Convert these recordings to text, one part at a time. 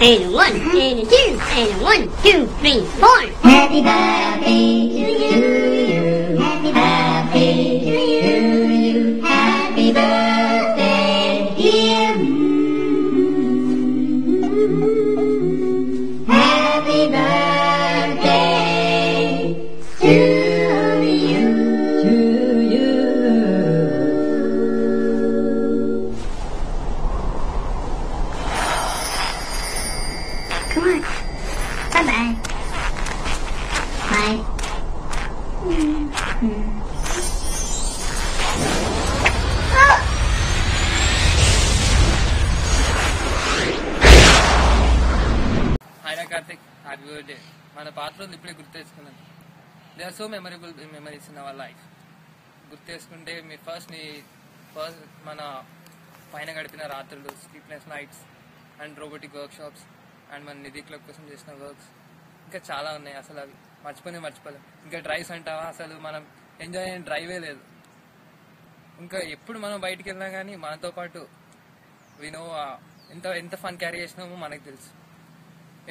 and a 1 and a 2 and a 1, 2, 3, 4. Happy birthday to you. Happy birthday to you. Happy birthday, dear. Happy birthday to you. Come on. Bye-bye. Bye. Hi Karthik, happy birthday. మన పాత్రలు ఇప్పుడే గుర్తు తెచ్చుకున్నాను. They are so memorable memories in our life. గుర్తు తెచ్చుకుంటే మీ first మన పైన గడిపిన రాత్రులు, sleepless nights and robotic workshops and మన నిధి క్లబ్ కోసం చేసిన వర్క్స్ ఇంకా చాలా ఉన్నాయి. అసలు అవి మర్చిపోలేం. ఇంకా డ్రైవ్స్ అంటావా, అసలు మనం ఎంజాయ్ అయిన డ్రైవే లేదు. ఇంకా ఎప్పుడు మనం బయటికి వెళ్ళినా కానీ మనతో పాటు వినో ఎంత ఫన్ క్యారీ చేసినామో మనకు తెలుసు.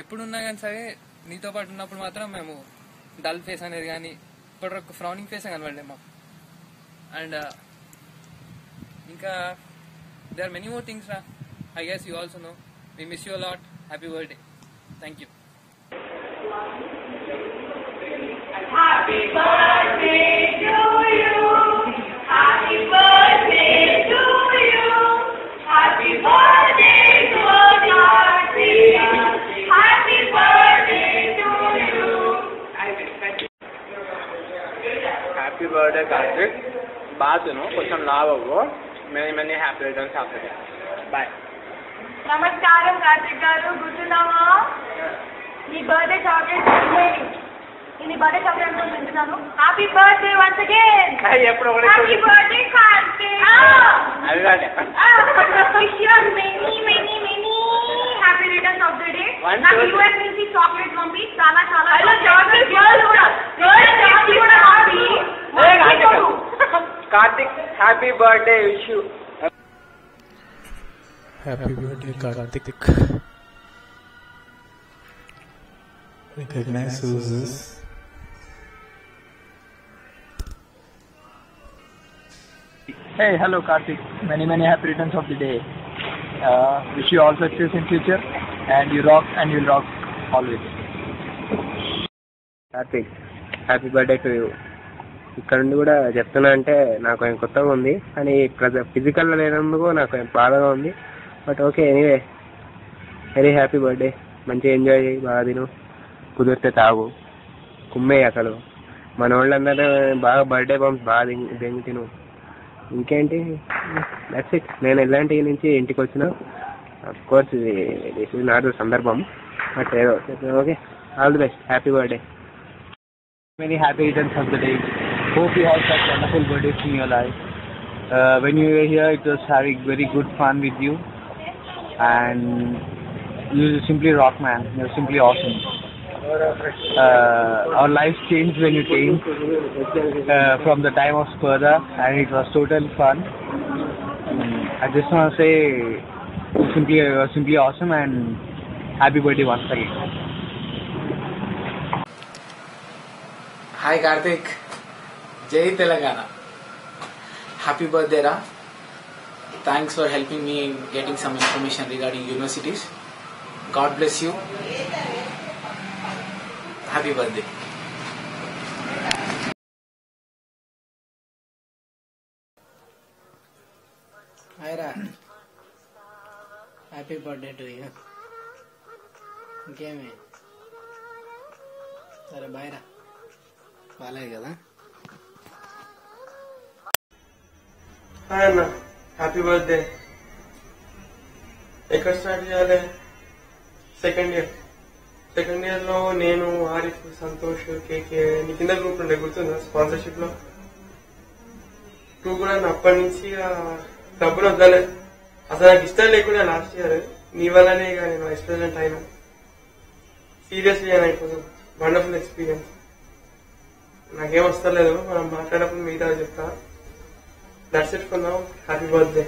ఎప్పుడున్నా కానీ సరే నీతో పాటు ఉన్నప్పుడు మాత్రం మేము డల్ ఫేస్ అనేది కానీ ఇప్పుడు ఒక ఫ్రౌనింగ్ ఫేస్ కనబడలే మాకు. అండ్ ఇంకా they are many more things రా. I guess you also know. We miss you a lot. Happy birthday. Thank you. Happy birthday to you. Happy birthday to you. Happy birthday to Karthik. Happy birthday to you. Happy birthday Karthik. बात सुनो, कुछ लाभ हो. Many happy returns after that. Bye. నమస్కారం కార్తిక్ గారు, గుర్తున్నావా? నీ birthday chocolate నీ birthday chocolate తింటున్నాను. Happy birthday once again. ఎప్పుడు happy birthday Karthik. Wish you many happy returns of the day. నాకు యూఎస్ నుంచి చాక్లెట్ పంపి చాలా చాక్లెట్ కూడా Karthik, happy birthday, wish you. Happy birthday, Karthik. Recognize who's this? Hey, hello Karthik. Many happy returns of the day. Wish you all success in future, and you rock and you'll rock always. Karthik, happy birthday to you. ఇక్కడ నుండి కూడా చెప్తున్నా అంటే నాకు ఏం కొత్తగా ఉంది, కానీ ఫిజికల్లో లేనందుకు నాకు ఏం బాధగా ఉంది. But okay, anyway very happy birthday. మంచిగా ఎంజాయ్ చేయి, బాగా తిను, కుదిరితే తాగు, కుమ్మే. అసలు మన వాళ్ళందరూ బాగా బర్త్డే బంప్స్ బాగా దెంగి తిను. ఇంకేంటి, దట్స్ ఇట్. నేను ఎలాంటి నుంచి ఇంటికి వచ్చిన, of course this is not the సందర్భం, బట్ ఏదో okay. All the best, happy birthday. Many happy returns of the day. Hope you have such wonderful birthdays in your life. When you were here, it was having very good fun with you, and you simply rock, man. You're simply awesome. Our lives changed when you came from the time of Spurda, and it was total fun. I just want to say you're simply awesome, and happy birthday once again. Hi Karthik, Jai Telangana. Happy birthday Ra. Thanks for helping me in getting some information regarding universities. God bless you. Happy birthday. Hi Ra. Happy birthday to you. ఇంకేమే సరే bye రా. బాలేదు కదా. Hi అన్న, happy birthday. ఎక్కడ start చేయాలి? Second year లో నేను, ఆరిఫ్, సంతోష్, కేకే నీ కింద గ్రూప్ ఉండే గుర్తుందా? స్పాన్సర్షిప్ లో టూ కూడా అప్పటి నుంచి డబ్బులు వద్దలే. అసలు నాకు ఇష్టం లేకుండా లాస్ట్ ఇయర్ నీ వల్లనే ఇక నేను వైస్ ప్రెసిడెంట్ అయినా. సీరియస్లీ అయిపోతుంది. Wonderful experience. నాకేం వస్తలేదు, మనం మాట్లాడప్పుడు మిగతా చెప్తా. That's it for now. Happy birthday.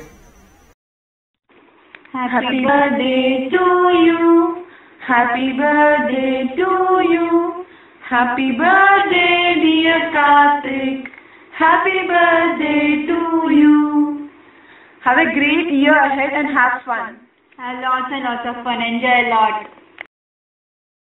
Happy birthday to you. Happy birthday to you. Happy birthday, dear Karthik. Happy birthday to you. Have a great year ahead and have fun. Have lots and lots of fun. Enjoy a lot.